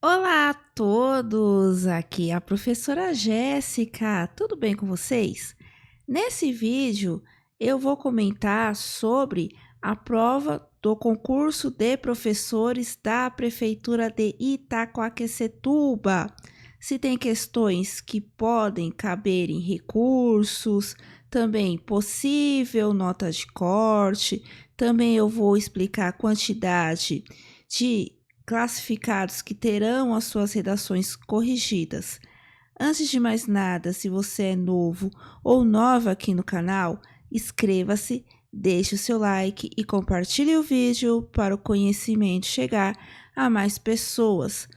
Olá a todos, aqui é a professora Jéssica, tudo bem com vocês? Nesse vídeo eu vou comentar sobre a prova do concurso de professores da Prefeitura de Itaquaquecetuba. Se tem questões que podem caber em recursos, também possível nota de corte, também eu vou explicar a quantidade de classificados que terão as suas redações corrigidas. Antes de mais nada, se você é novo ou nova aqui no canal, inscreva-se, deixe o seu like e compartilhe o vídeo para o conhecimento chegar a mais pessoas.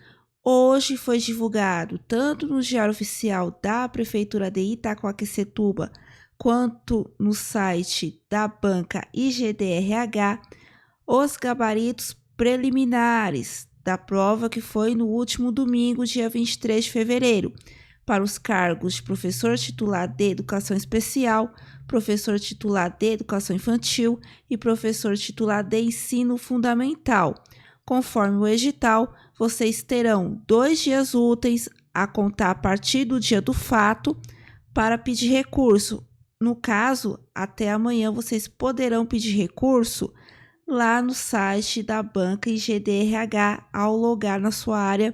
Hoje foi divulgado, tanto no Diário Oficial da Prefeitura de Itaquaquecetuba, quanto no site da banca IGDRH, os gabaritos preliminares da prova que foi no último domingo, dia 23 de fevereiro, para os cargos de professor titular de Educação Especial, professor titular de Educação Infantil e professor titular de Ensino Fundamental. Conforme o edital, vocês terão 2 dias úteis a contar a partir do dia do fato para pedir recurso. No caso, até amanhã vocês poderão pedir recurso lá no site da banca IGDRH ao logar na sua área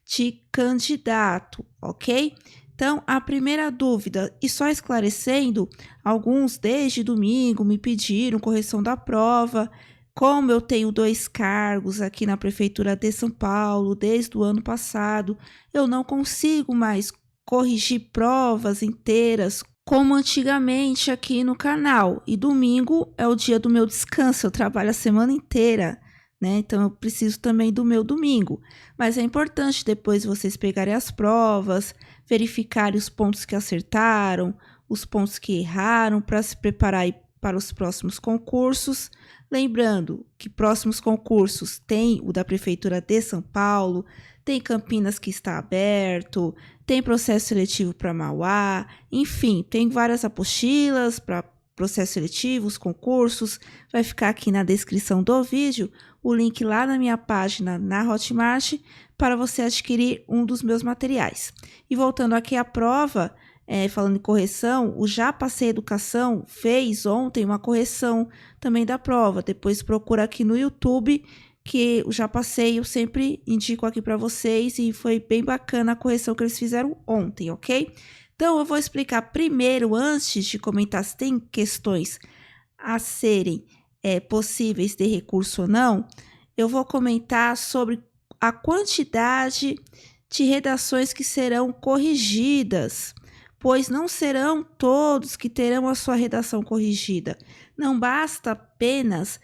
de candidato, ok? Então, a primeira dúvida, e só esclarecendo, alguns desde domingo me pediram correção da prova. Como eu tenho 2 cargos aqui na Prefeitura de São Paulo desde o ano passado, eu não consigo mais corrigir provas inteiras como antigamente aqui no canal. E domingo é o dia do meu descanso, eu trabalho a semana inteira, né? Então eu preciso também do meu domingo. Mas é importante depois vocês pegarem as provas, verificarem os pontos que acertaram, os pontos que erraram, para se preparar para os próximos concursos. Lembrando que próximos concursos tem o da Prefeitura de São Paulo, tem Campinas que está aberto, tem processo seletivo para Mauá, enfim, tem várias apostilas para processo seletivo, os concursos. Vai ficar aqui na descrição do vídeo o link lá na minha página na Hotmart para você adquirir um dos meus materiais. E voltando aqui à prova, falando em correção, o Já Passei Educação fez ontem uma correção também da prova. Depois procura aqui no YouTube, que o Já Passei eu sempre indico aqui para vocês, e foi bem bacana a correção que eles fizeram ontem, ok? Então, eu vou explicar primeiro, antes de comentar se tem questões a serem possíveis de recurso ou não, eu vou comentar sobre a quantidade de redações que serão corrigidas, pois não serão todos que terão a sua redação corrigida. Não basta apenas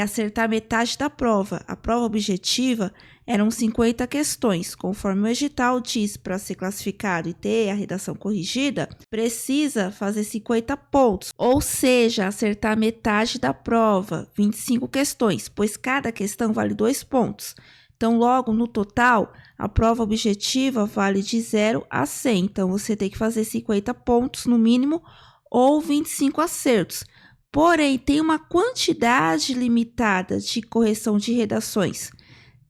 acertar metade da prova. A prova objetiva eram 50 questões. Conforme o edital diz, para ser classificado e ter a redação corrigida, precisa fazer 50 pontos, ou seja, acertar metade da prova, 25 questões, pois cada questão vale 2 pontos. Então, logo, no total, a prova objetiva vale de 0 a 100. Então, você tem que fazer 50 pontos no mínimo ou 25 acertos. Porém, tem uma quantidade limitada de correção de redações,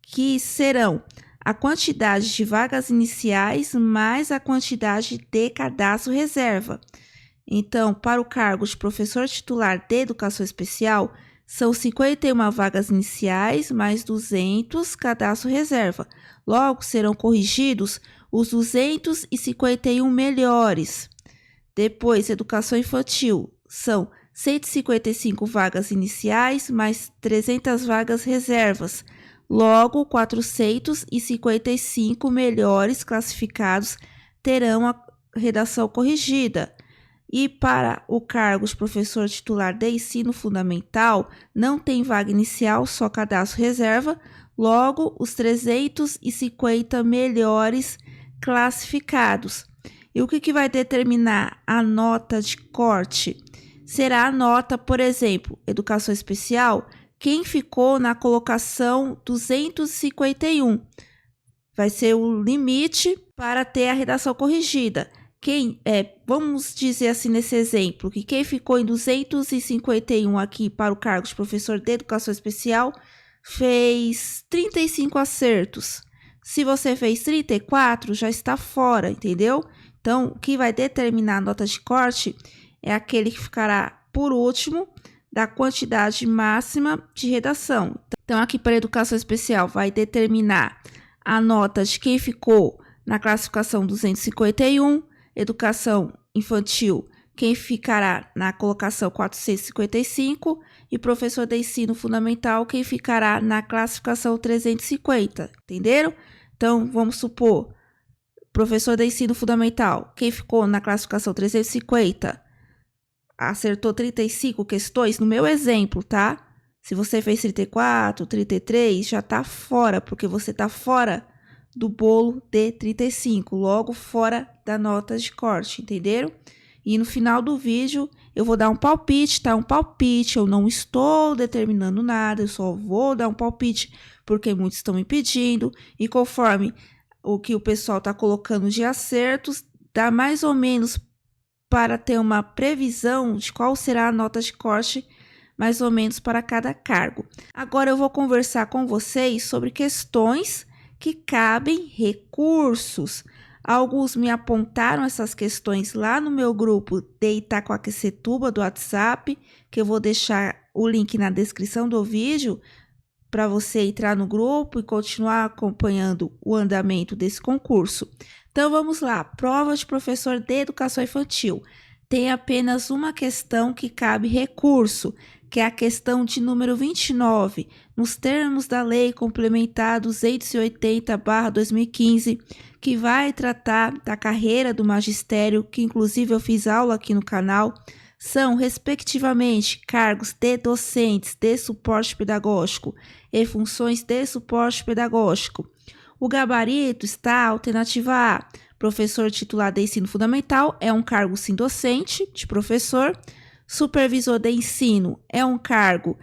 que serão a quantidade de vagas iniciais mais a quantidade de cadastro reserva. Então, para o cargo de professor titular de Educação Especial, são 51 vagas iniciais mais 200 cadastro reserva. Logo, serão corrigidos os 251 melhores. Depois, Educação Infantil, são 155 vagas iniciais mais 300 vagas reservas. Logo, 455 melhores classificados terão a redação corrigida. E para o cargo de professor titular de Ensino Fundamental, não tem vaga inicial, só cadastro reserva. Logo, os 350 melhores classificados. E o que vai determinar a nota de corte? Será a nota, por exemplo, Educação Especial, quem ficou na colocação 251. Vai ser o limite para ter a redação corrigida. Vamos dizer assim nesse exemplo, que quem ficou em 251 aqui para o cargo de professor de Educação Especial fez 35 acertos. Se você fez 34, já está fora, entendeu? Então, o que vai determinar a nota de corte é aquele que ficará por último da quantidade máxima de redação. Então, aqui para educação especial, vai determinar a nota de quem ficou na classificação 251, educação infantil, quem ficará na colocação 455 e professor de ensino fundamental, quem ficará na classificação 350, entenderam? Então, vamos supor, professor de ensino fundamental, quem ficou na classificação 350, acertou 35 questões, no meu exemplo, tá? Se você fez 34, 33, já tá fora, porque você tá fora do bolo de 35, logo fora da nota de corte, entenderam? E no final do vídeo eu vou dar um palpite, tá? Um palpite, eu não estou determinando nada, eu só vou dar um palpite porque muitos estão me pedindo. E conforme o que o pessoal tá colocando de acertos, dá mais ou menos para ter uma previsão de qual será a nota de corte, mais ou menos para cada cargo. Agora eu vou conversar com vocês sobre questões que cabem recursos. Alguns me apontaram essas questões lá no meu grupo de Itacoaquecetuba do WhatsApp, que eu vou deixar o link na descrição do vídeo para você entrar no grupo e continuar acompanhando o andamento desse concurso. Então vamos lá, prova de professor de educação infantil. Tem apenas uma questão que cabe recurso, que é a questão de número 29, nos termos da Lei Complementar 280/2015, que vai tratar da carreira do magistério, que inclusive eu fiz aula aqui no canal. São, respectivamente, cargos de docentes de suporte pedagógico e funções de suporte pedagógico. O gabarito está alternativa A, professor titular de ensino fundamental, é um cargo sim docente de professor. Supervisor de ensino é um cargo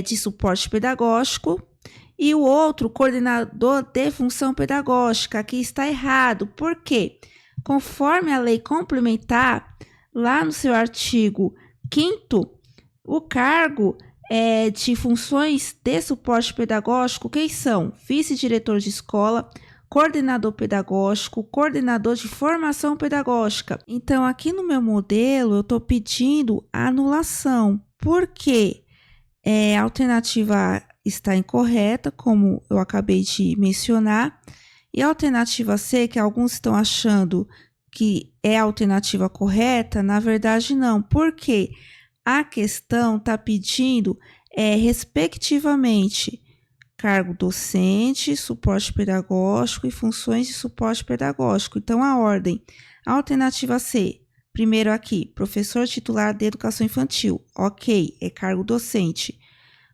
de suporte pedagógico. E o outro, coordenador de função pedagógica, aqui está errado. Por quê? Conforme a lei complementar, lá no seu artigo 5º, o cargo de funções de suporte pedagógico, quem são? Vice-diretor de escola, coordenador pedagógico, coordenador de formação pedagógica. Então, aqui no meu modelo, eu estou pedindo anulação. Por quê? A alternativa A está incorreta, como eu acabei de mencionar, e a alternativa C, que alguns estão achando que é a alternativa correta, na verdade não. Por quê? A questão está pedindo, respectivamente, cargo docente, suporte pedagógico e funções de suporte pedagógico. Então, a ordem, a alternativa C, primeiro aqui, professor titular de educação infantil, ok, é cargo docente.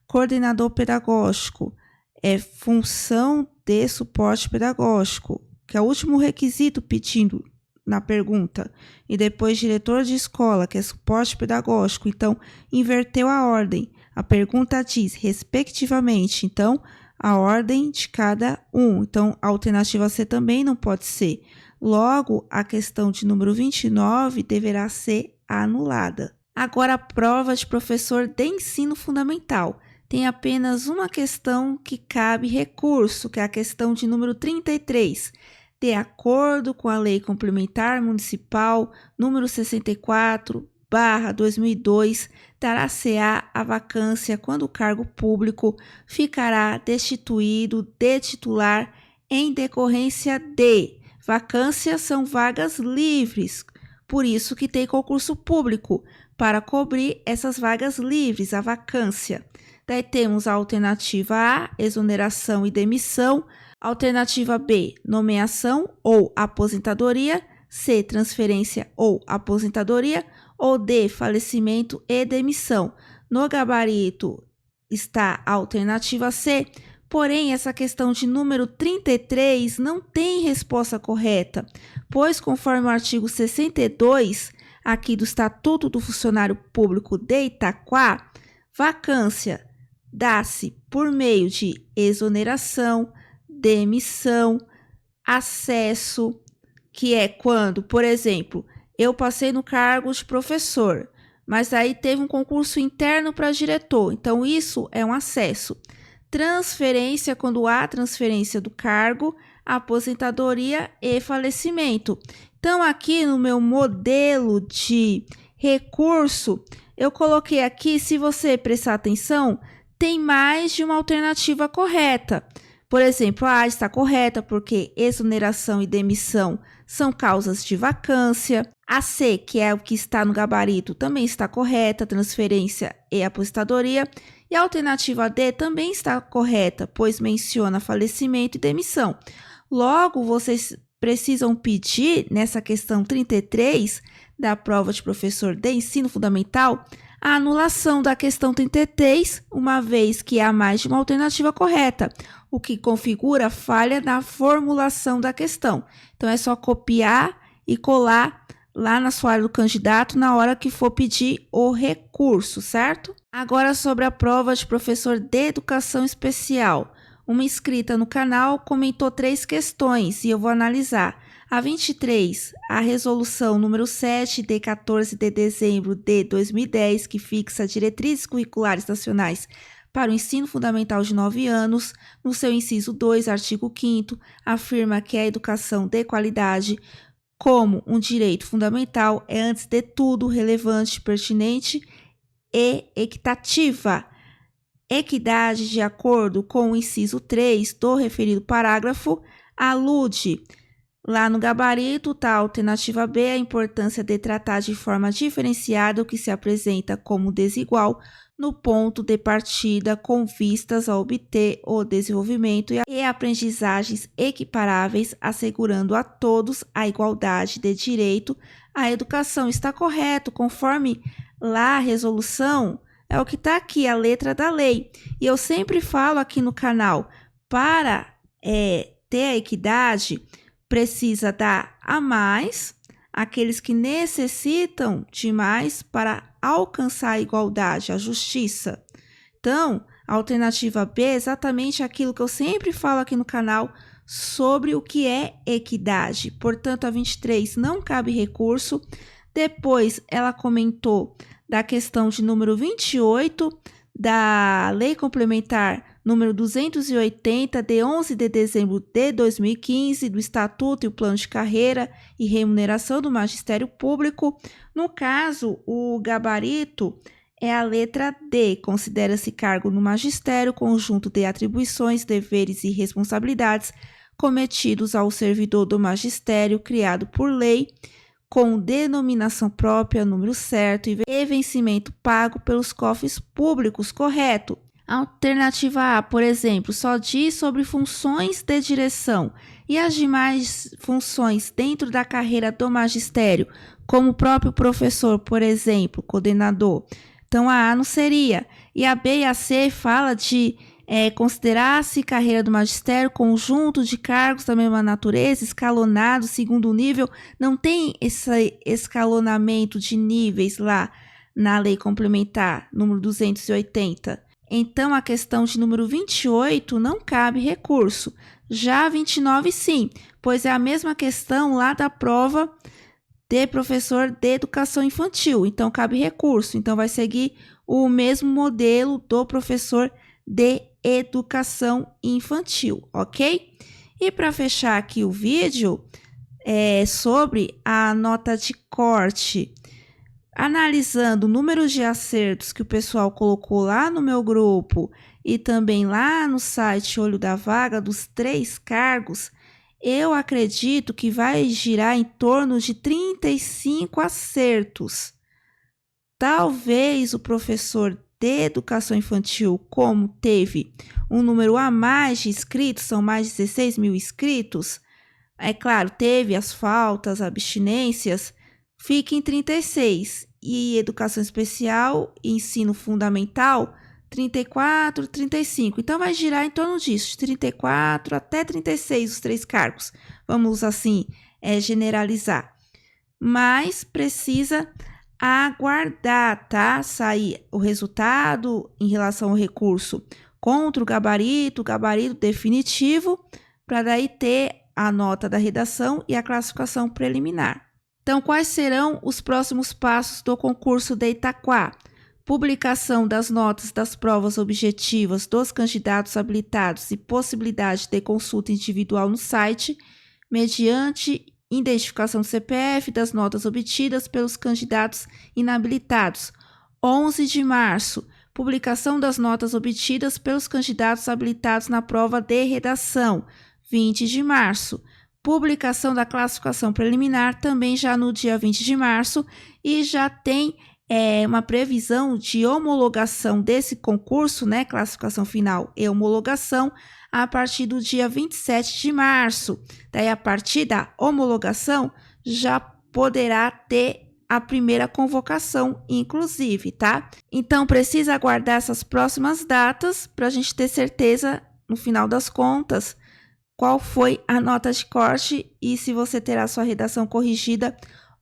Coordenador pedagógico, é função de suporte pedagógico, que é o último requisito pedindo na pergunta. E depois, diretor de escola, que é suporte pedagógico. Então, inverteu a ordem. A pergunta diz, respectivamente, então, a ordem de cada um. Então, a alternativa C também não pode ser. Logo, a questão de número 29 deverá ser anulada. Agora, a prova de professor de ensino fundamental. Tem apenas uma questão que cabe recurso, que é a questão de número 33. De acordo com a Lei Complementar Municipal número 64/2002, dará-se-á a vacância quando o cargo público ficará destituído de titular em decorrência de vacâncias são vagas livres, por isso que tem concurso público para cobrir essas vagas livres, a vacância. Daí temos a alternativa A, exoneração e demissão. Alternativa B, nomeação ou aposentadoria. C, transferência ou aposentadoria. Ou D, falecimento e demissão. No gabarito está a alternativa C, porém essa questão de número 33 não tem resposta correta, pois conforme o artigo 62 aqui do Estatuto do Funcionário Público de Itaquá, vacância dá-se por meio de exoneração, demissão, acesso, que é quando, por exemplo, eu passei no cargo de professor, mas aí teve um concurso interno para diretor, então isso é um acesso. Transferência, quando há transferência do cargo, aposentadoria e falecimento. Então, aqui no meu modelo de recurso, eu coloquei aqui, se você prestar atenção, tem mais de uma alternativa correta. Por exemplo, a A está correta porque exoneração e demissão são causas de vacância. A C, que é o que está no gabarito, também está correta, transferência e aposentadoria. E a alternativa D também está correta, pois menciona falecimento e demissão. Logo, vocês precisam pedir, nessa questão 33 da prova de professor de ensino fundamental, a anulação da questão 33, uma vez que há mais de uma alternativa correta, o que configura falha na formulação da questão. Então, é só copiar e colar lá na sua área do candidato na hora que for pedir o recurso, certo? Agora, sobre a prova de professor de educação especial. Uma inscrita no canal comentou 3 questões e eu vou analisar. A 23, a resolução número 7 de 14 de dezembro de 2010, que fixa diretrizes curriculares nacionais para o ensino fundamental de 9 anos, no seu inciso 2, artigo 5º, afirma que a educação de qualidade como um direito fundamental é, antes de tudo, relevante, pertinente e equitativa. Equidade, de acordo com o inciso 3 do referido parágrafo, alude lá no gabarito, tá, alternativa B, a importância de tratar de forma diferenciada o que se apresenta como desigual no ponto de partida com vistas a obter o desenvolvimento e aprendizagens equiparáveis, assegurando a todos a igualdade de direito à educação. Está correto, conforme lá a resolução, é o que está aqui, a letra da lei. E eu sempre falo aqui no canal, para ter a equidade, precisa dar a mais aqueles que necessitam de mais para alcançar a igualdade, a justiça. Então, a alternativa B é exatamente aquilo que eu sempre falo aqui no canal sobre o que é equidade. Portanto, a 23 não cabe recurso. Depois, ela comentou da questão de número 28 da Lei Complementar número 280, de 11 de dezembro de 2015, do Estatuto e o Plano de Carreira e Remuneração do Magistério Público. No caso, o gabarito é a letra D. Considera-se cargo no magistério conjunto de atribuições, deveres e responsabilidades cometidos ao servidor do magistério criado por lei, com denominação própria, número certo e vencimento pago pelos cofres públicos, correto? A alternativa A, por exemplo, só diz sobre funções de direção e as demais funções dentro da carreira do magistério, como o próprio professor, por exemplo, coordenador. Então, a A não seria. E a B e a C fala de considerar-se carreira do magistério conjunto de cargos da mesma natureza, escalonados segundo o nível. Não tem esse escalonamento de níveis lá na Lei Complementar número 280. Então, a questão de número 28 não cabe recurso. Já a 29, sim, pois é a mesma questão lá da prova de professor de educação infantil. Então, cabe recurso. Então, vai seguir o mesmo modelo do professor de educação infantil, ok? E para fechar aqui o vídeo, sobre a nota de corte, analisando o número de acertos que o pessoal colocou lá no meu grupo e também lá no site Olho da Vaga dos 3 cargos, eu acredito que vai girar em torno de 35 acertos. Talvez o professor de educação infantil, como teve um número a mais de inscritos, são mais de 16 mil inscritos, é claro, teve as faltas, abstinências, fica em 36. E educação especial e ensino fundamental, 34, 35. Então, vai girar em torno disso, de 34 até 36 os 3 cargos. Vamos, assim, generalizar. Mas precisa aguardar, tá? Sair o resultado em relação ao recurso contra o gabarito definitivo, para daí ter a nota da redação e a classificação preliminar. Então, quais serão os próximos passos do concurso de Itaquá? publicação das notas das provas objetivas dos candidatos habilitados e possibilidade de consulta individual no site, mediante identificação do CPF das notas obtidas pelos candidatos inabilitados. 11 de março, publicação das notas obtidas pelos candidatos habilitados na prova de redação. 20 de março, publicação da classificação preliminar, também já no dia 20 de março, e já tem uma previsão de homologação desse concurso, né, classificação final e homologação, a partir do dia 27 de março. Daí, a partir da homologação, já poderá ter a primeira convocação, inclusive, tá? Então, precisa aguardar essas próximas datas para a gente ter certeza, no final das contas, qual foi a nota de corte e se você terá sua redação corrigida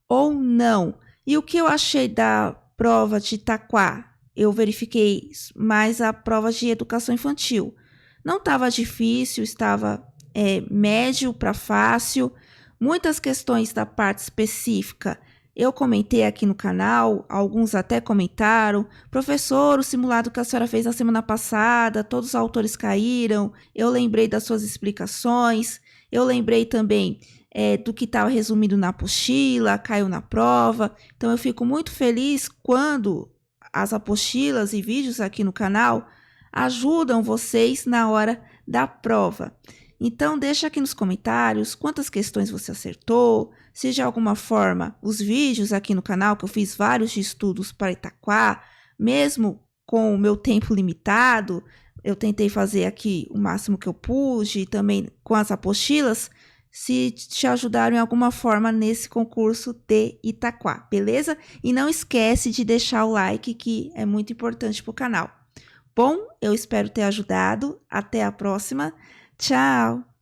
ou não. E o que eu achei da prova de Itaquá? Eu verifiquei mais a prova de educação infantil. Não estava difícil, estava médio para fácil. Muitas questões da parte específica eu comentei aqui no canal, alguns até comentaram. Professor, o simulado que a senhora fez na semana passada, todos os autores caíram. Eu lembrei das suas explicações. Eu lembrei também do que estava resumido na apostila, caiu na prova. Então, eu fico muito feliz quando as apostilas e vídeos aqui no canal ajudam vocês na hora da prova. Então, deixa aqui nos comentários quantas questões você acertou, se de alguma forma os vídeos aqui no canal, que eu fiz vários de estudos para Itaquá, mesmo com o meu tempo limitado, eu tentei fazer aqui o máximo que eu pude, também com as apostilas, se te ajudaram em alguma forma nesse concurso de Itaquá, beleza? E não esquece de deixar o like, que é muito importante para o canal. Bom, eu espero ter ajudado. Até a próxima. Tchau!